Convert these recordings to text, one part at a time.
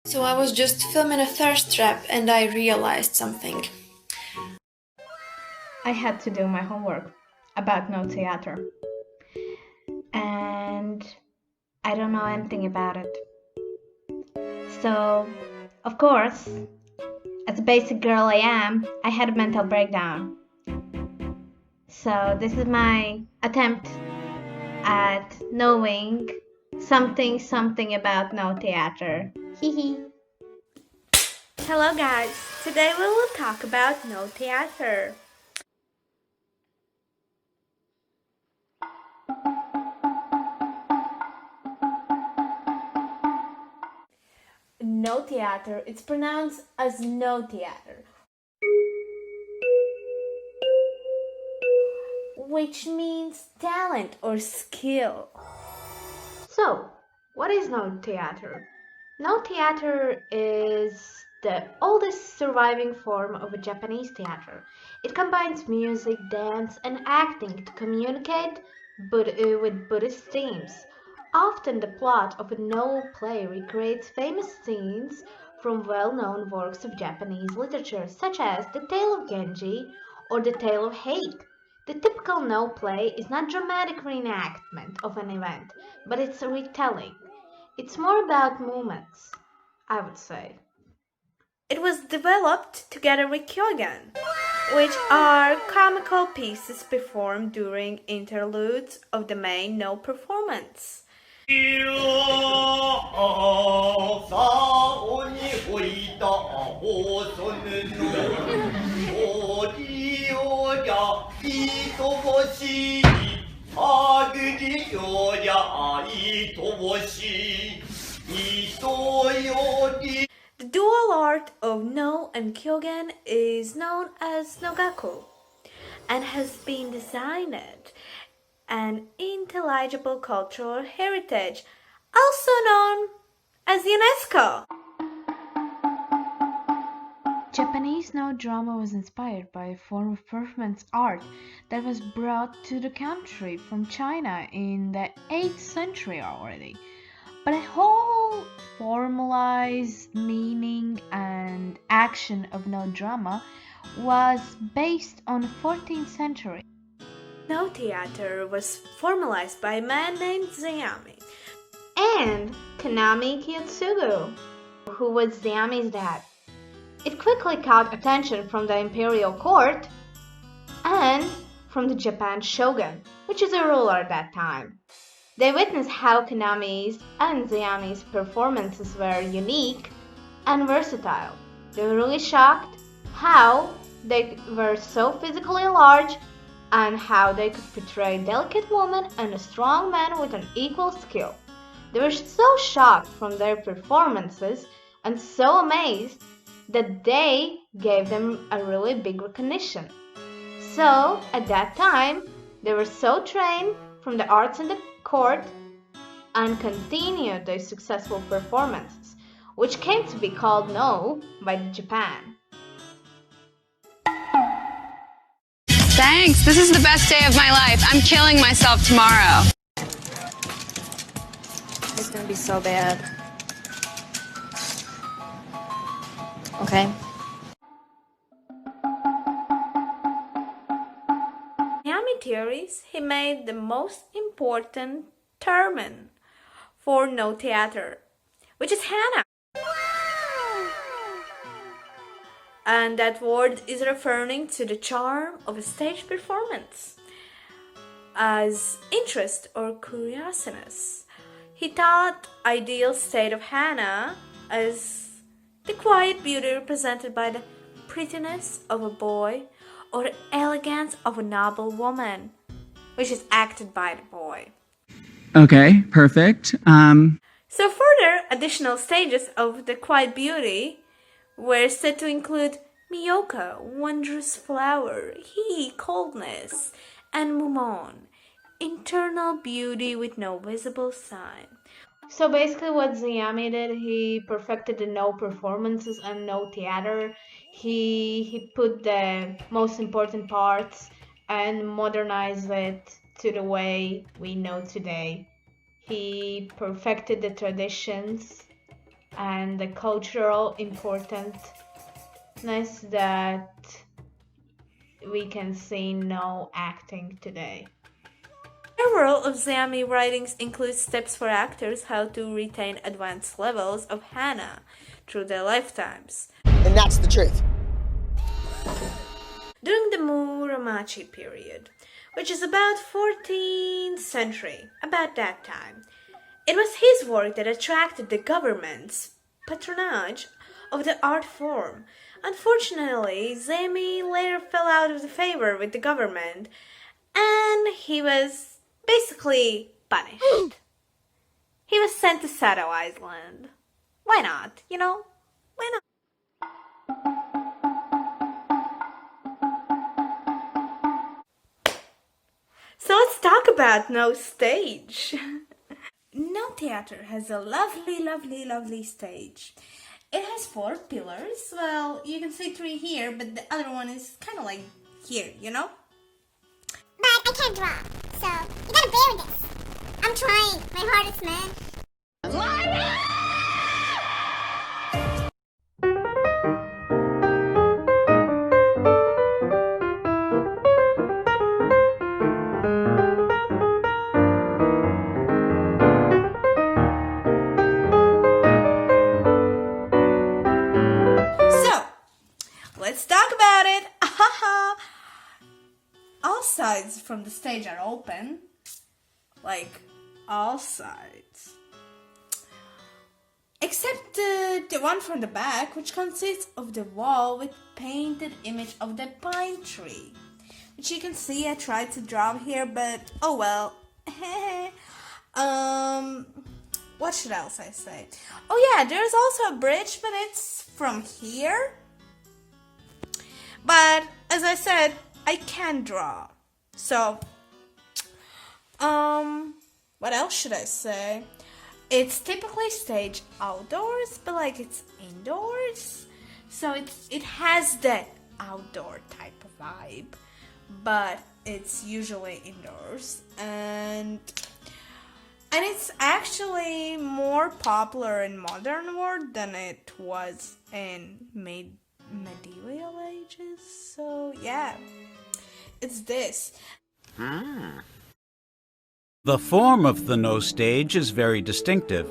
So I was just filming a thirst trap and I realized something. I had to do my homework about no theater. And I don't know anything about it. So, of course, as a basic girl I am, I had a mental breakdown. So, this is my attempt at knowing something about no theater. Hihi. Hello guys, today we will talk about no theater. No theater, it's pronounced as no theater, which means talent or skill. So, what is no theater? No theater is the oldest surviving form of a Japanese theater. It combines music, dance, and acting to communicate with Buddhist themes. Often, the plot of a no play recreates famous scenes from well known works of Japanese literature, such as The Tale of Genji or The Tale of Hate. The typical no play is not dramatic reenactment of an event, but it's a retelling. It's more about movements, I would say. It was developed together with kyogen, which are comical pieces performed during interludes of the main no performance. The dual art of No and Kyogen is known as Nogaku and has been designated an intelligible cultural heritage, also known as UNESCO. Japanese no drama was inspired by a form of performance art that was brought to the country from China in the 8th century already. But a whole formalized meaning and action of no drama was based on the 14th century. No theater was formalized by a man named Zeami and Kanami Kiyotsugu, who was Zeami's dad. It quickly caught attention from the imperial court and from the Japan shogun, which is a ruler at that time. They witnessed how Konami's and Zeami's performances were unique and versatile. They were really shocked how they were so physically large and how they could portray a delicate woman and a strong man with an equal skill. They were so shocked from their performances and so amazed that they gave them a really big recognition. So, at that time, they were so trained from the arts in the court and continued their successful performances, which came to be called No by Japan. Thanks. This is the best day of my life. I'm killing myself tomorrow. It's gonna be so bad. Okay. Miami theories, he made the most important term for no theater, which is Hana. And that word is referring to the charm of a stage performance as interest or curiousness. He thought ideal state of Hana as the quiet beauty represented by the prettiness of a boy or the elegance of a noble woman, which is acted by the boy. Okay, perfect. So further additional stages of the quiet beauty were said to include Miyoka, wondrous flower, hihi, coldness, and Mumon, internal beauty with no visible sign. So basically what Zeami did, he perfected the no performances and no theater. He put the most important parts and modernized it to the way we know today. He perfected the traditions and the cultural importance that we can see no acting today. Several of Zami writings include tips for actors how to retain advanced levels of hana through their lifetimes. And that's the truth. During the Muromachi period, which is about 14th century, about that time, it was his work that attracted the government's patronage of the art form. Unfortunately, Zemi later fell out of favor with the government, and he was basically punished. He was sent to Sado Island. Why not? Why not? So let's talk about No Stage. No Theater has a lovely, lovely, lovely stage. It has 4 pillars. Well, you can see 3 here, but the other one is kind of like here, But I can't draw, so you gotta bear with this. I'm trying my hardest, man. So, let's talk about it. All sides from the stage are open. Like, all sides. Except the one from the back, which consists of the wall with painted image of the pine tree. Which you can see I tried to draw here, but oh well. What should else I say? Oh yeah, there's also a bridge, but it's from here. But as I said, I can draw. So, what else should I say? It's typically staged outdoors, but like it's indoors. So it has that outdoor type of vibe, but it's usually indoors. And it's actually more popular in modern world than it was in medieval ages. So yeah, it's this. The form of the no stage is very distinctive.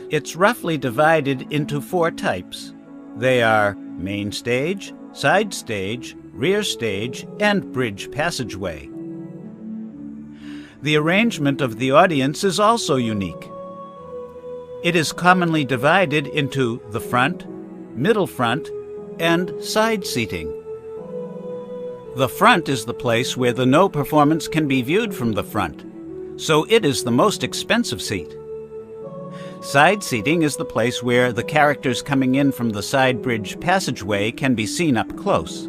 It's roughly divided into 4 types. They are main stage, side stage, rear stage, and bridge passageway. The arrangement of the audience is also unique. It is commonly divided into the front, middle front, and side seating. The front is the place where the no performance can be viewed from the front, so it is the most expensive seat. Side seating is the place where the characters coming in from the side bridge passageway can be seen up close.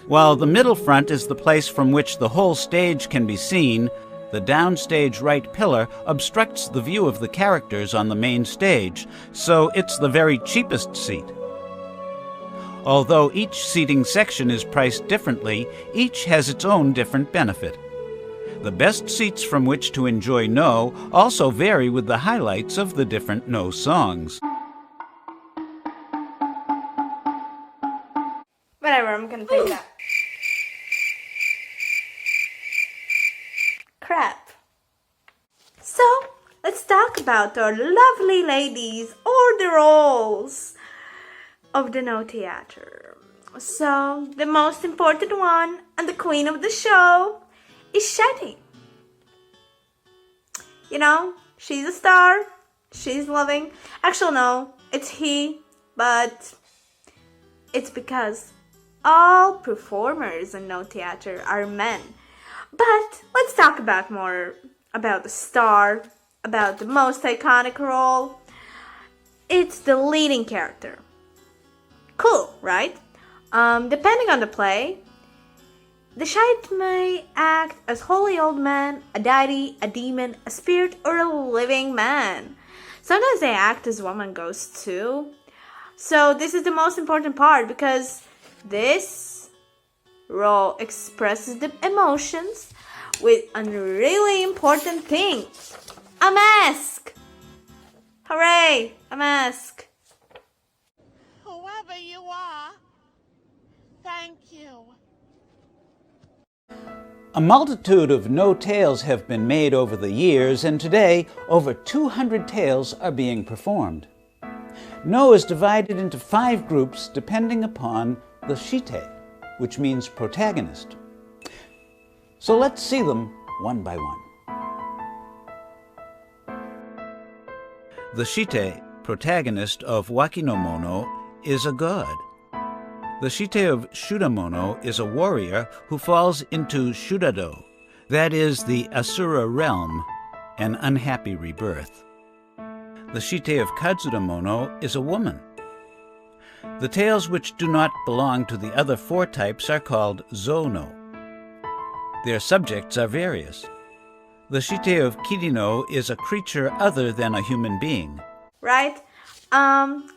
While the middle front is the place from which the whole stage can be seen, the downstage right pillar obstructs the view of the characters on the main stage, so it's the very cheapest seat. Although each seating section is priced differently, each has its own different benefit. The best seats from which to enjoy No also vary with the highlights of the different No songs. Whatever, I'm gonna take that. Crap. So, let's talk about our lovely ladies or the roles of the No Theater. So, the most important one and the queen of the show is Shetty. She's a star. She's loving. Actually, no, it's he, but it's because all performers in No Theater are men. But let's talk more about the star, about the most iconic role. It's the leading character. Cool, right? Depending on the play, the Shite may act as holy old man, a deity, a demon, a spirit, or a living man. Sometimes they act as woman ghosts too. So this is the most important part because this role expresses the emotions with a really important thing. A mask! Hooray! A mask! Whoever you are, thank you. A multitude of no tales have been made over the years, and today over 200 tales are being performed. No is divided into 5 groups depending upon the shite, which means protagonist. So let's see them one by one. The shite, protagonist of Wakinomono, is a god. The shite of Shudamono is a warrior who falls into Shudado, that is the Asura realm, an unhappy rebirth. The shite of Katsudamono is a woman. The tales which do not belong to the other 4 types are called Zono. Their subjects are various. The shite of Kirino is a creature other than a human being. Right?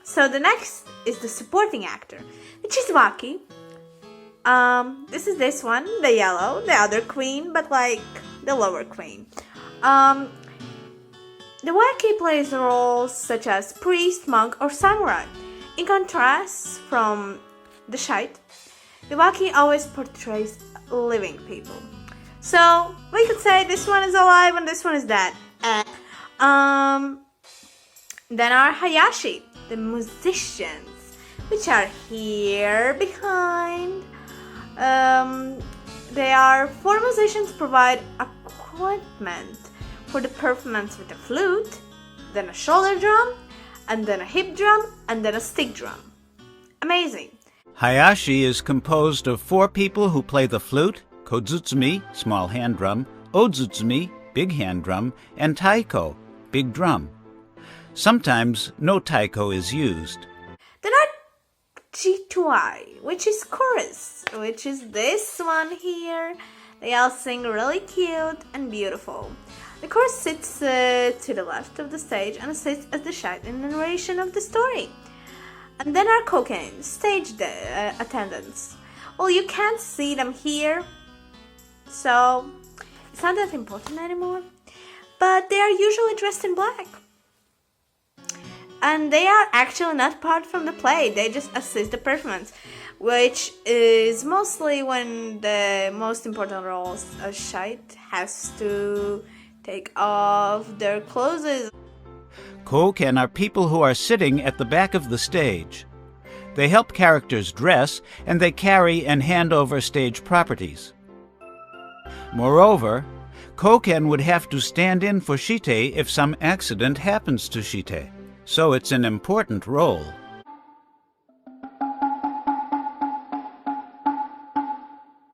So the next is the supporting actor, which is Waki. This is this one, the yellow, the other queen, but like the lower queen. The Waki plays roles such as priest, monk, or samurai. In contrast from the shite, the Waki always portrays living people. So we could say this one is alive and this one is dead. Then our Hayashi, the musicians, which are here behind. They are 4 musicians provide equipment for the performance with a flute, then a shoulder drum, and then a hip drum, and then a stick drum. Amazing. Hayashi is composed of 4 people who play the flute, kozutsumi, small hand drum, odzutsumi, big hand drum, and taiko, big drum. Sometimes no taiko is used. Then our G2I, which is chorus, which is this one here. They all sing really cute and beautiful. The chorus sits to the left of the stage and sits as the shite in the narration of the story. And then our cocaine, stage attendants. Well, you can't see them here, so it's not that important anymore. But they are usually dressed in black. And they are actually not part from the play, they just assist the performance, which is mostly when the most important roles, a shite has to take off their clothes. Koken are people who are sitting at the back of the stage. They help characters dress, and they carry and hand over stage properties. Moreover, Koken would have to stand in for shite if some accident happens to shite. So it's an important role.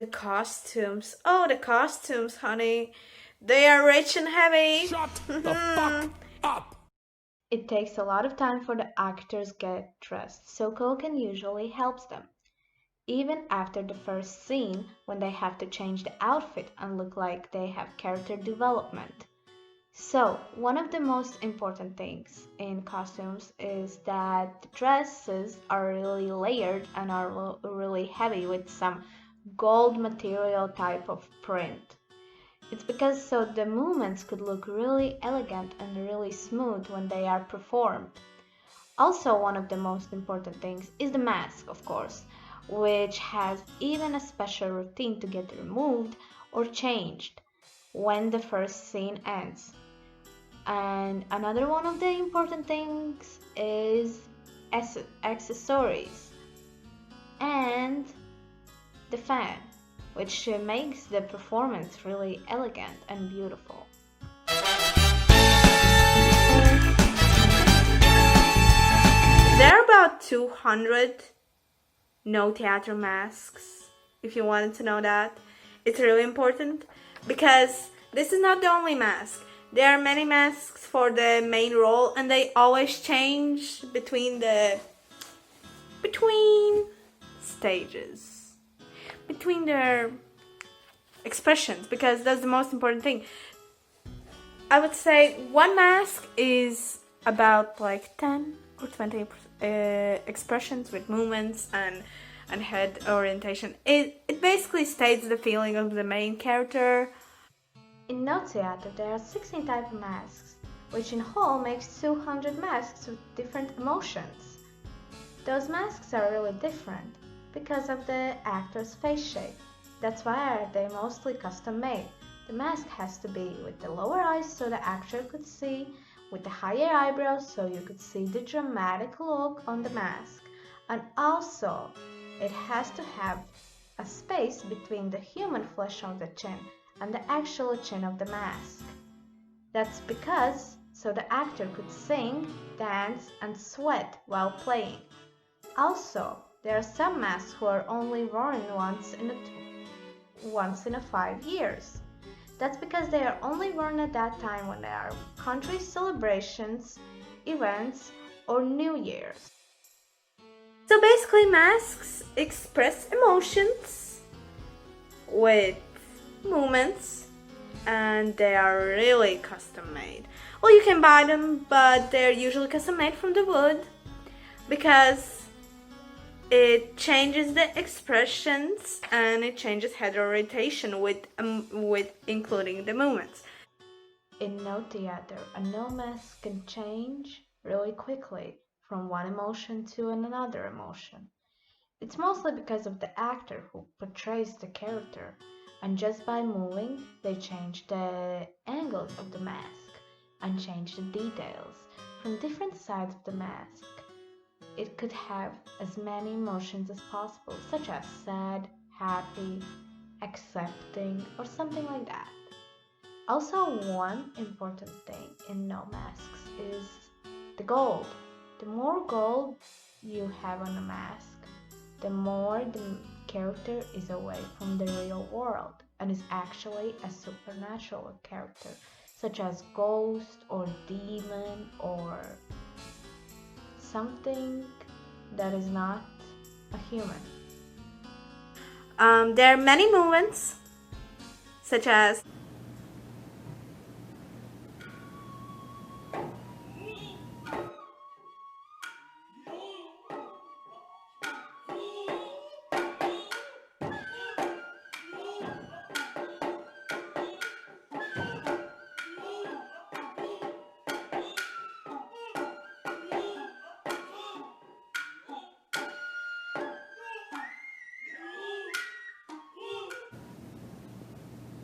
The costumes. Oh, the costumes, honey. They are rich and heavy. Shut the fuck up! It takes a lot of time for the actors get dressed, so Koken usually helps them. Even after the first scene, when they have to change the outfit and look like they have character development. So, one of the most important things in costumes is that the dresses are really layered and are really heavy with some gold material type of print. It's because so the movements could look really elegant and really smooth when they are performed. Also, one of the most important things is the mask, of course, which has even a special routine to get removed or changed when the first scene ends. And another one of the important things is accessories and the fan, which makes the performance really elegant and beautiful. There are about 200 no theater masks, if you wanted to know that. It's really important because this is not the only mask. There are many masks for the main role and they always change between stages, between their expressions, because that's the most important thing. I would say one mask is about like 10 or 20 expressions with movements and head orientation. It basically states the feeling of the main character. In no theater, there are 16 types of masks, which in whole makes 200 masks with different emotions. Those masks are really different because of the actor's face shape. That's why they're mostly custom made. The mask has to be with the lower eyes so the actor could see, with the higher eyebrows so you could see the dramatic look on the mask, and also it has to have a space between the human flesh of the chin and the actual chin of the mask. That's because so the actor could sing, dance, and sweat while playing. Also, there are some masks who are only worn once in a 5 years. That's because they are only worn at that time when there are country celebrations, events, or New Year's. So basically, masks express emotions with movements, and they are really custom made. Well, you can buy them, but they're usually custom made from the wood because it changes the expressions and it changes head rotation with including the movements. In no theater, a no mask can change really quickly from one emotion to another emotion. It's mostly because of the actor who portrays the character, and just by moving, they change the angles of the mask and change the details from different sides of the mask. It could have as many emotions as possible, such as sad, happy, accepting, or something like that. Also, one important thing in no masks is the gold. The more gold you have on a mask, the more the character is away from the real world and is actually a supernatural character, such as ghost or demon or something that is not a human. There are many movements, such as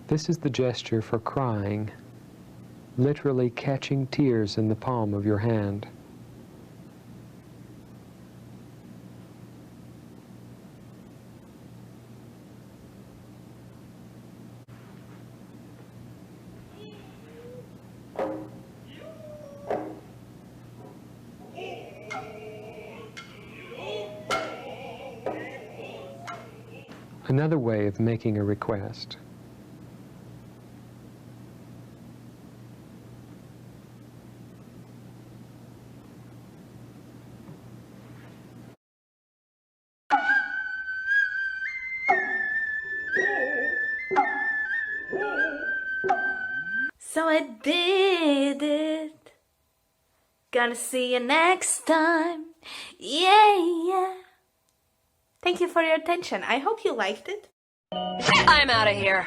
This is the gesture for crying, literally catching tears in the palm of your hand. Another way of making a request. So I did it. Gonna see you next time. Yeah. Thank you for your attention. I hope you liked it. I'm out of here.